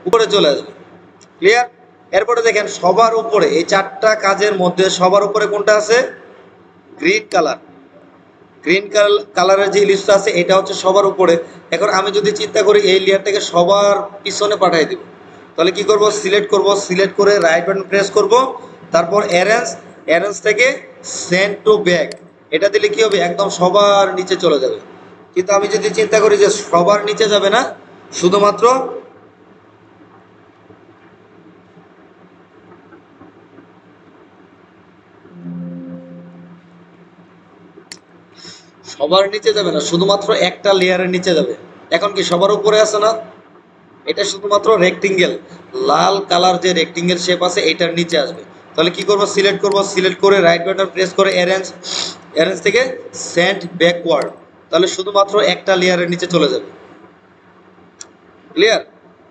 উপরে চলে আসবে। ক্লিয়ার? এরপরে দেখেন সবার উপরে এই চারটা কাজের মধ্যে সবার উপরে কোনটা আছে? Green colour. গ্রিন কালারের যে ইলিশটা আছে এটা হচ্ছে সবার উপরে। এখন আমি যদি চিন্তা করি এই লেয়ারটাকে সবার পিছনে পাঠিয়ে দিব, তাহলে কি করব? সিলেক্ট করব, সিলেক্ট করে রাইট বাটন প্রেস করব, তারপর অ্যারেঞ্জ থেকে সেন্ড টু ব্যাক, এটা দিলে কি হবে? একদম সবার নিচে চলে যাবে। কিন্তু আমি যদি চিন্তা করি যে সবার নিচে যাবে না, শুধুমাত্র সবার নিচে যাবে না, শুধুমাত্র একটা লেয়ারের নিচে যাবে। এখন কি সবার উপরে আছে না? এটা শুধুমাত্র রেক্টেঙ্গেল, লাল কালার যে রেক্টেঙ্গেল শেপ আছে এটার নিচে আসবে। তাহলে কি করব? সিলেক্ট করব, সিলেক্ট করে রাইট বাটন প্রেস করে অ্যারেঞ্জ থেকে সেন্ড ব্যাকওয়ার্ড, তাহলে শুধুমাত্র একটা লেয়ারের নিচে চলে যাবে। ক্লিয়ার?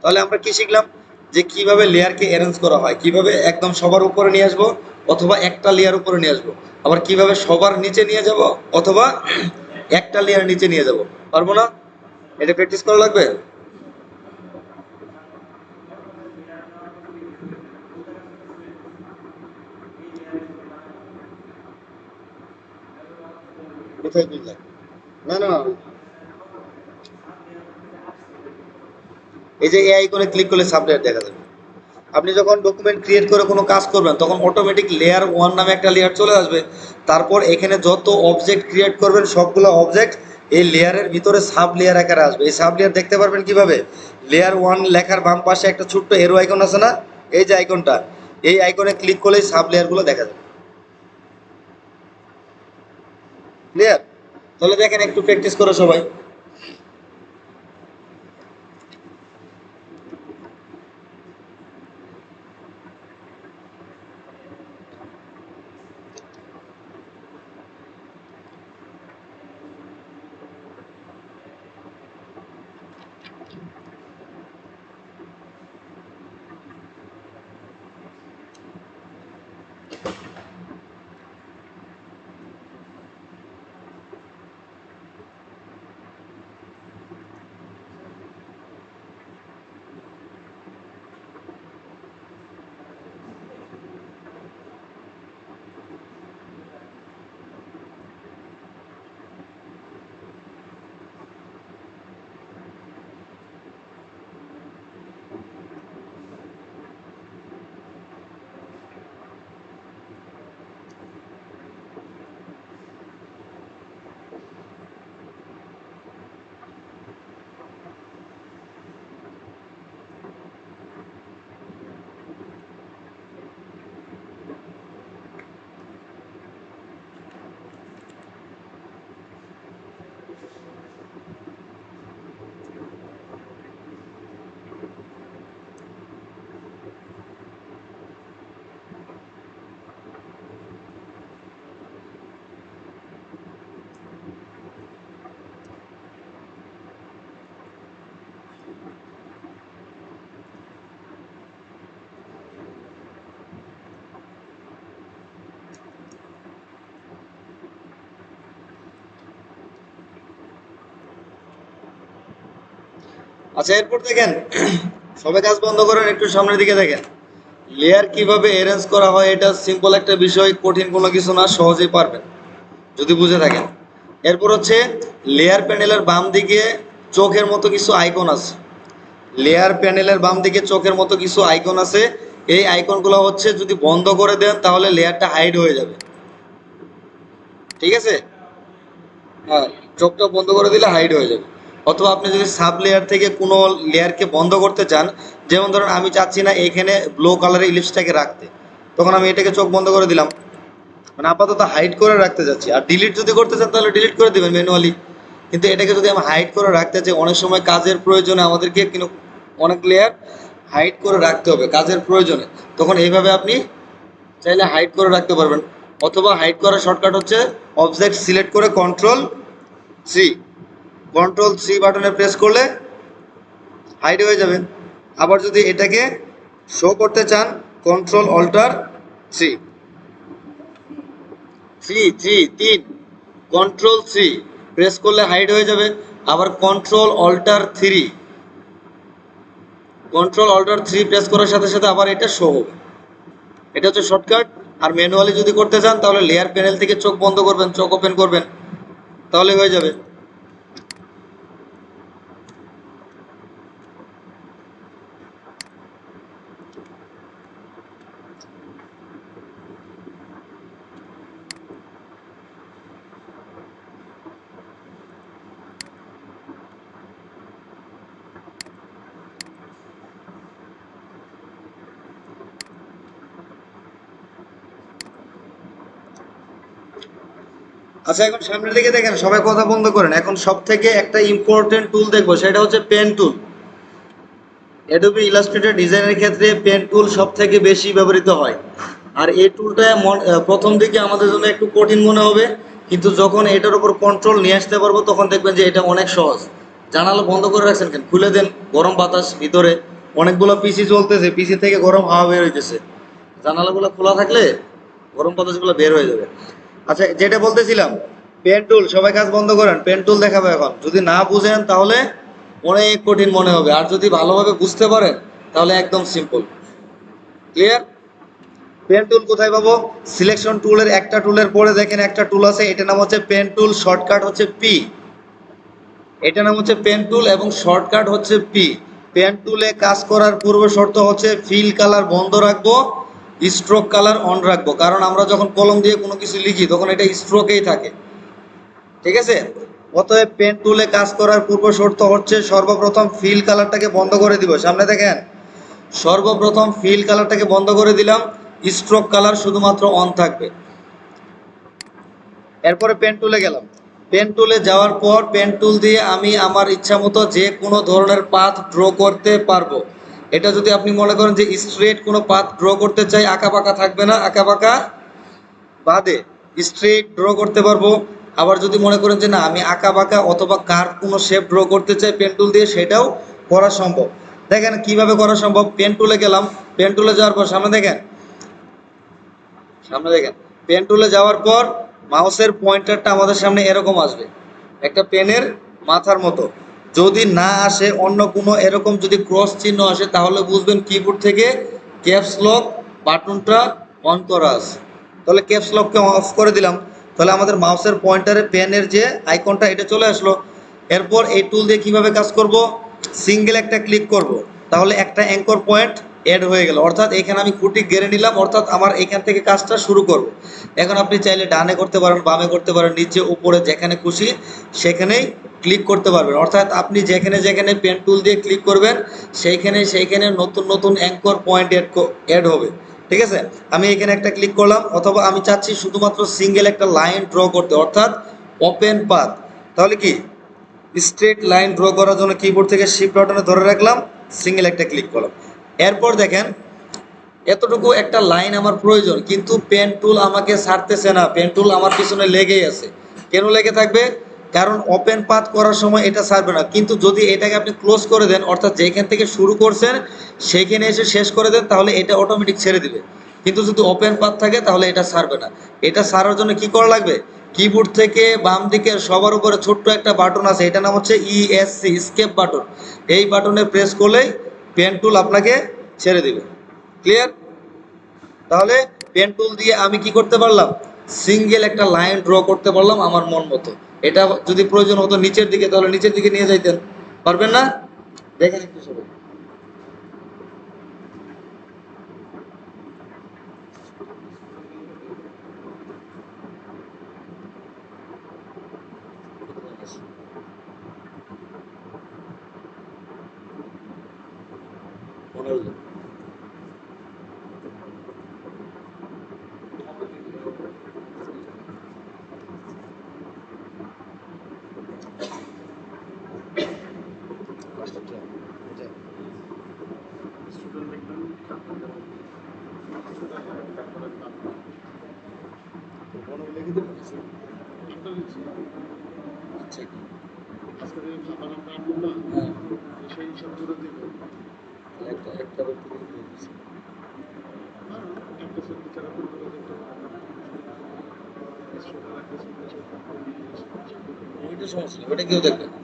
তাহলে আমরা কি শিখলাম? যে কিভাবে লেয়ারকে অ্যারেঞ্জ করা হয়, কিভাবে একদম সবার উপরে নিয়ে আসবো অথবা একটা লেয়ার উপরে নিয়ে আসবো, আবার কিভাবে সবার নিচে নিয়ে যাব অথবা একটা লেয়ার নিচে নিয়ে যাব। পারবো না? এটা প্র্যাকটিস করা লাগবে। কোথায় বুঝলাম? না না না, এই যে এই আইকনে ক্লিক করলে সাবলেয়ার দেখা যাবে। আপনি যখন ডকুমেন্ট ক্রিয়েট করে কোনো কাজ করবেন তখন অটোমেটিক লেয়ার ওয়ান নামে একটা লেয়ার চলে আসবে। তারপর এখানে যত অবজেক্ট ক্রিয়েট করবেন সবগুলো অবজেক্ট এই লেয়ারের ভিতরে সাব লেয়ার আকারে আসবে। এই সাব লেয়ার দেখতে পারবেন কিভাবে? লেয়ার ওয়ান লেখার বাম পাশে একটা ছোট্ট এরো আইকন আছে না? এই যে আইকনটা, এই আইকনে ক্লিক করলেই সাব লেয়ারগুলো দেখা যাবে। ক্লিয়ার? তাহলে দেখেন একটু প্র্যাকটিস করো সবাই। আচ্ছা, এরপর দেখেন সবাই কাজ বন্ধ করেন, একটু সামনের দিকে দেখেন। লেয়ার কিভাবে অ্যারেঞ্জ করা হয় এটা সিম্পল একটা বিষয়, কঠিন কোনো কিছু না, সহজেই পারবেন যদি বুঝে থাকেন। এরপর হচ্ছে লেয়ার প্যানেলের বাম দিকে চোখের মতো কিছু আইকন আছে। লেয়ার প্যানেলের বাম দিকে চোখের মতো কিছু আইকন আছে। এই আইকনগুলো হচ্ছে যদি বন্ধ করে দেন তাহলে লেয়ারটা হাইড হয়ে যাবে। ঠিক আছে? হ্যাঁ, চোখটা বন্ধ করে দিলে হাইড হয়ে যাবে। অথবা আপনি যদি সাব লেয়ার থেকে কোনো লেয়ারকে বন্ধ করতে চান, যেমন ধরুন আমি চাচ্ছি না এখানে ব্লু কালারের ইলিপসটাকে রাখতে, তখন আমি এটাকে চোখ বন্ধ করে দিলাম, মানে আপাতত হাইড করে রাখতে যাচ্ছি। আর ডিলিট যদি করতে চান তাহলে ডিলিট করে দেবেন ম্যানুয়ালি। কিন্তু এটাকে যদি আমি হাইড করে রাখতে চাই, অনেক সময় কাজের প্রয়োজনে আমাদেরকে কিন্তু অনেক লেয়ার হাইড করে রাখতে হবে কাজের প্রয়োজনে, তখন এইভাবে আপনি চাইলে হাইড করে রাখতে পারবেন। অথবা হাইড করার শর্টকাট হচ্ছে অবজেক্ট সিলেক্ট করে সি কন্ট্রোল সি বাটনে প্রেস করলে হাইড হয়ে যাবে। আবার যদি এটাকে শো করতে চান কন্ট্রোল অল্টার সি, তিন কন্ট্রোল সি প্রেস করলে হাইড হয়ে যাবে। আবার control alter control alter 3 press করার সাথে সাথে আবার এটা শো হবে। এটা হচ্ছে শর্টকাট। আর ম্যানুয়ালি যদি করতে চান তাহলে লেয়ার প্যানেল থেকে চোখ বন্ধ করবেন, চোখ ওপেন করবেন, তাহলে হয়ে যাবে। আচ্ছা, এখন সামনের দিকে দেখেন, সবাই কথা বন্ধ করেন। এখন সব থেকে একটা ইম্পর্টেন্ট টুল দেখবো, সেটা হচ্ছে পেন টুল। অ্যাডোবি ইলাস্ট্রেটর ডিজাইনের ক্ষেত্রে পেন টুল সব থেকে বেশি ব্যবহৃত হয়। আর এই টুলটা প্রথম দিকে আমাদের জন্য একটু কঠিন মনে হবে, কিন্তু যখন এটার উপর কন্ট্রোল নিয়ে আসতে পারবো তখন দেখবেন যে এটা অনেক সহজ। জানালা বন্ধ করে রাখছেন কেন? খুলে দেন, গরম বাতাস ভিতরে। অনেকগুলো পিসি চলতেছে, পিসি থেকে গরম হাওয়া বের হইতেছে। জানালাগুলো খোলা থাকলে গরম বাতাসগুলো বের হয়ে যাবে। আচ্ছা, যেটা বলতেছিলাম, পেন টুল, সবাই কাজ বন্ধ করেন। পেন টুল দেখাবো এখন। যদি না বুঝেন তাহলে অনেক কঠিন মনে হবে, আর যদি ভালোভাবে বুঝতে পারেন তাহলে একদম সিম্পল। ক্লিয়ার? পেন টুল কোথায় পাবো? সিলেকশন টুলের একটা টুলের পরে দেখেন একটা টুল আছে, এটার নাম হচ্ছে পেন টুল, শর্টকাট হচ্ছে পি। এটার নাম হচ্ছে পেন টুল এবং শর্টকাট হচ্ছে পি। পেন টুলে কাজ করার পূর্ব শর্ত হচ্ছে ফিল কালার বন্ধ রাখবো, স্ট্রোক কালার অন রাখবো। কারণ আমরা যখন কলম দিয়ে কোনো কিছু লিখি তখন এটা স্ট্রোকেই থাকে। ঠিক আছে? অতএব পেন টুলে কাজ করার পূর্ব শর্ত হচ্ছে সর্বপ্রথম ফিল কালারটাকে বন্ধ করে দিব। সামনে দেখেন, সর্বপ্রথম ফিল কালারটাকে বন্ধ করে দিলাম, স্ট্রোক কালার শুধুমাত্র অন থাকবে। এরপরে পেন টুলে গেলাম। পেন টুলে যাওয়ার পর পেন টুল দিয়ে আমি আমার ইচ্ছা মতো যে কোনো ধরনের পাথ ড্র করতে পারবো। এটা যদি আপনি মনে করেন যে স্ট্রেট কোনো পাথ ড্র করতে চাই, আঁকা বাঁকা থাকবে না, আঁকা বাঁকা বাদে স্ট্রেট ড্র করতে পারবো। আবার যদি মনে করেন যে না, আমি আঁকা বাঁকা অথবা কার্ভ কোনো শেপ ড্র করতে চাই পেন টুল দিয়ে, সেটাও করা সম্ভব। দেখেন কিভাবে করা সম্ভব। পেন টুলে গেলাম, পেন টুলে যাওয়ার পর সামনে দেখেন, সামনে দেখেন পেন টুলে যাওয়ার পর মাউসের পয়েন্টারটা আমাদের সামনে এরকম আসবে, একটা পেনের মাথার মতো। যদি না আসে, অন্য কোনো এরকম যদি ক্রস চিহ্ন আসে, তাহলে বুঝবেন কিবোর্ড থেকে ক্যাপস লক বাটনটা অন করা আছে। তাহলে ক্যাপস লককে অফ করে দিলাম, তাহলে আমাদের মাউসের পয়েন্টারে পেনের যে আইকনটা এটা চলে আসলো। এরপর এই টুল দিয়ে কিভাবে কাজ করব? সিঙ্গেল একটা ক্লিক করব, তাহলে একটা অ্যাঙ্কর পয়েন্ট অ্যাড হয়ে গেল। অর্থাৎ এখানে আমি খুঁটি গেড়ে নিলাম, অর্থাৎ আমার এখান থেকে কাজটা শুরু করব। এখন আপনি চাইলে ডানে করতে পারেন, বামে করতে পারেন, নিচে উপরে, যেখানে খুশি সেখানেই ক্লিক করতে পারবেন। অর্থাৎ আপনি যেখানে যেখানে পেন টুল দিয়ে ক্লিক করবেন সেইখানে সেইখানে নতুন নতুন অ্যাঙ্কর পয়েন্ট অ্যাড হবে। ঠিক আছে? আমি এখানে একটা ক্লিক করলাম, অথবা আমি চাচ্ছি শুধুমাত্র সিঙ্গেল একটা লাইন ড্র করতে, অর্থাৎ ওপেন পাথ। তাহলে কি, স্ট্রেট লাইন ড্র করার জন্য কিবোর্ড থেকে শিফট বাটনে ধরে রাখলাম, সিঙ্গেল একটা ক্লিক করলাম। এরপর দেখেন, এতটুকু একটা লাইন আমার প্রয়োজন, কিন্তু পেন টুল আমাকে ছাড়তেছে না, পেন টুল আমার পিছনে লেগেই আছে। কেন লেগে থাকবে? কারণ ওপেন পাথ করার সময় এটা ছাড়বে না। কিন্তু যদি এটাকে আপনি ক্লোজ করে দেন, অর্থাৎ যেখান থেকে শুরু করছেন সেইখানে এসে শেষ করে দেন, তাহলে এটা অটোমেটিক ছেড়ে দিবে। কিন্তু যদি ওপেন পাথ থাকে তাহলে এটা ছাড়বে না। এটা ছাড়ার জন্য কি করা লাগবে? কিবোর্ড থেকে বাম দিকের সবার উপরে ছোট্ট একটা বাটন আছে, এটা নাম হচ্ছে ইএসসি, স্কেপ বাটন। এই বাটনে প্রেস করলেই পেন টুল আপনাকে ছেড়ে দিবে। ক্লিয়ার? তাহলে পেন টুল দিয়ে আমি কি করতে পারলাম? সিঙ্গেল একটা লাইন ড্র করতে পারলাম আমার মন মতো। এটা যদি প্রয়োজন হতো নিচের দিকে, তাহলে নিচের দিকে নিয়ে যাইতেন। পারবেন না? দেখেন একটু সবাই। মনে হলো? মনে হলে লিখে দেবেন। আচ্ছা, হ্যাঁ, একটা একটা ব্যক্তি লিখে দিয়েছে। ওইটা সমস্যা নেই, ওটা কেউ দেখবে না।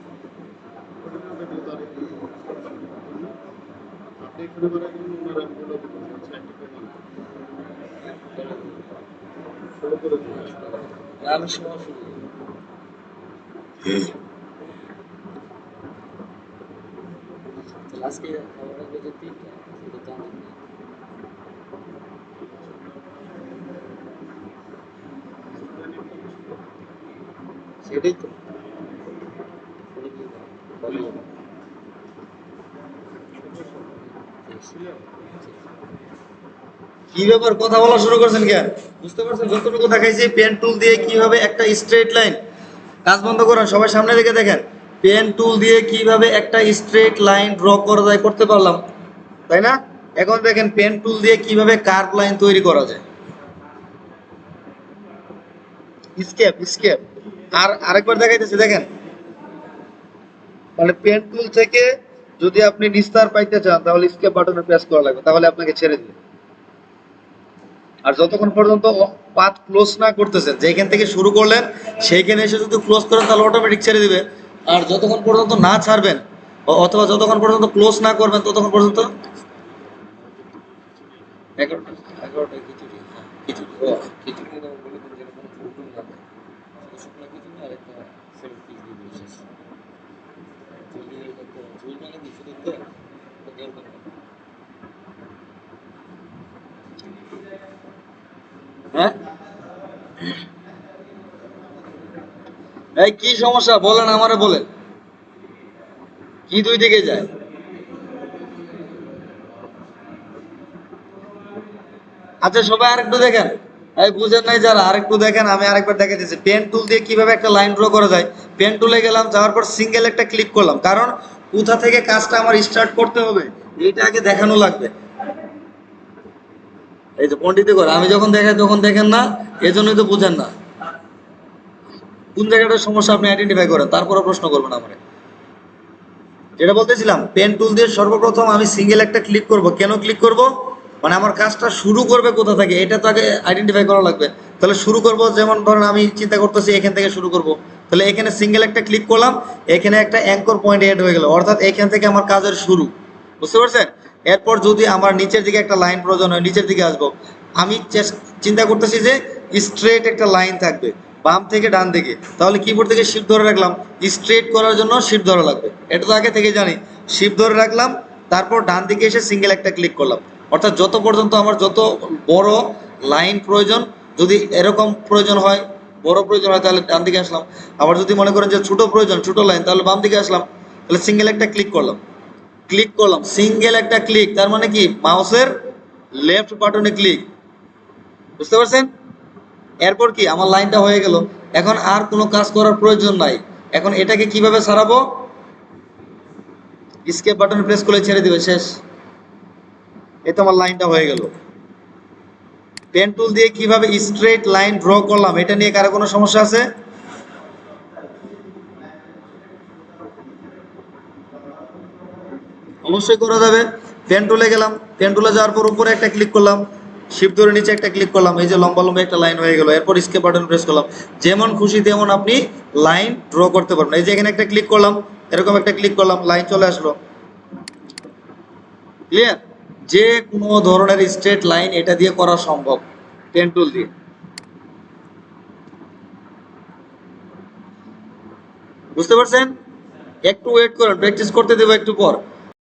আমি সরাসরি আজকে খাবারের বেজে 3টা সেটা জানেন না। সেটাই তো কি ব্যাপার, কথা বলা শুরু করছেন কেন? বুঝতে পারছেন যতটুকু দেখাইছি পেন টুল দিয়ে কিভাবে একটা স্ট্রেট লাইন, কাজ বন্ধ করেন সবাই সামনে দিকে দেখেন, পেন টুল দিয়ে কিভাবে একটা স্ট্রেট লাইন ড্র করা যায় করতে পারলাম, তাই না? এখন দেখেন পেন টুল দিয়ে কিভাবে কার্ভ লাইন তৈরি করা যায়। স্কেপ স্কেপ আর আরেকবার দেখাইতেছি দেখেন, মানে পেন টুল থেকে যদি আপনি নিস্তার পাইতে চান তাহলে স্কেপ বাটনে প্রেস করা লাগবে, তাহলে আপনাকে ছেড়ে দিবে। আর যতক্ষণ পর্যন্ত পাথ ক্লোজ না করতেছেন, যেখান থেকে শুরু করলেন সেইখানে এসে যদি ক্লোজ করেন তাহলে অটোমেটিক ছেড়ে দিবে। আর যতক্ষণ পর্যন্ত না ছাড়বেন অথবা যতক্ষণ পর্যন্ত ক্লোজ না করবেন ততক্ষণ পর্যন্ত 11টা 11টা খিচুড়ি, হ্যাঁ খিচুড়ি, ও খিচুড়ি বলে দিন যেটা কোনো ফুল না দেয়, শুধু শুকনো খিচুড়ি আর একটা 7 পিস দিয়ে দিই শেষ। ঝুল দিয়ে ঝুল মানে কি শুধু দেন দেন না। হ্যাঁ এই কি সমস্যা বলেন, আমারে বলেন কি দুই দিকে যায়? আচ্ছা সবাই আরেকটু দেখেন, এই বুঝেন নাই যারা আরেকটু দেখেন, আমি আরেকবার দেখে দিচ্ছি পেন টুল দিয়ে কিভাবে একটা লাইন ড্র করা যায়। পেন টুলে গেলাম, যাওয়ার পর সিঙ্গেল একটা ক্লিক করলাম, কারণ কোথা থেকে কাজটা আমার স্টার্ট করতে হবে এইটা আগে দেখানো লাগবে। এই যে পণ্ডিত করে আমি যখন দেখাই তখন দেখেন না, এজন্যই তো বুঝেন না কোন জায়গাটার সমস্যা আপনি আইডেন্টিফাই করেন, তারপরে প্রশ্ন করবেন আমারে। যেটা বলতেছিলাম পেন টুল দিয়ে সর্বপ্রথম আমি সিঙ্গেল একটা ক্লিক করব, কেন ক্লিক করব, মানে আমার কাজটা শুরু করবে কোথা থেকে এটা তো আগে আইডেন্টিফাই করা লাগবে। তাহলে শুরু করব, যেমন ধরেন আমি চিন্তা করতেছি এখান থেকে শুরু করব, তাহলে এখানে সিঙ্গেল একটা ক্লিক করলাম, এখানে একটা অ্যাঙ্কর পয়েন্ট এড হয়ে গেল, অর্থাৎ এখান থেকে আমার কাজের শুরু। বুঝতে পারছেন? এরপর যদি আমার নিচের দিকে একটা লাইন প্রয়োজন হয়, নিচের দিকে আসবো, আমি চিন্তা করতেছি যে স্ট্রেট একটা লাইন থাকবে বাম থেকে ডান দিকে, তাহলে কিবোর্ড থেকে শিফট ধরে রাখলাম, স্ট্রেট করার জন্য শিফট ধরা লাগবে, এটা তো আগে থেকে জানি। শিফট ধরে রাখলাম, তারপর ডান দিকে এসে সিঙ্গেল একটা ক্লিক করলাম, অর্থাৎ যত পর্যন্ত আমার যত বড় লাইন প্রয়োজন, যদি এরকম প্রয়োজন হয় বড় প্রয়োজন হয় তাহলে ডান দিকে আসলাম, আবার যদি মনে করেন যে ছোট প্রয়োজন ছোট লাইন তাহলে বাম দিকে আসলাম, তাহলে সিঙ্গেল একটা ক্লিক করলাম, ক্লিক করলাম সিঙ্গেল একটা ক্লিক, তার মানে কি মাউসের লেফট বাটনে ক্লিক। বুঝতে পারছেন? এরপর কি আমার লাইনটা হয়ে গেল, এখন আর কোনো কাজ করার প্রয়োজন নাই। এখন এটাকে কিভাবে সারাবো, স্কেপ বাটন প্রেস করে ছেড়ে দিবে, শেষ। এই তো আমার লাইনটা হয়ে গেল। পেন টুল দিয়ে কিভাবে স্ট্রেট লাইন ড্র করলাম, এটা নিয়ে কারো কোনো সমস্যা আছে? অবশ্যই করা যাবে। পেন টুলে গেলাম, পেন টুলে যাওয়ার পর উপরে একটা ক্লিক করলাম, শিফট ধরে নিচে একটা ক্লিক করলাম, এই যে লম্বা লম্বা একটা লাইন হয়ে গেল, এরপর স্কেপ বাটন প্রেস করলাম। যেমন খুশি তেমন আপনি লাইন ড্র করতে পারবেন। এই যে এখানে একটা ক্লিক করলাম, এরকম একটা ক্লিক করলাম, লাইন চলে আসলো। ক্লিয়ার? যে কোনো ধরনের স্ট্রেট লাইন এটা দিয়ে করা সম্ভব পেন টুল দিয়ে। বুঝতে পারছেন? একটু ওয়েট করেন, প্র্যাকটিস করতে দেবো একটু পর।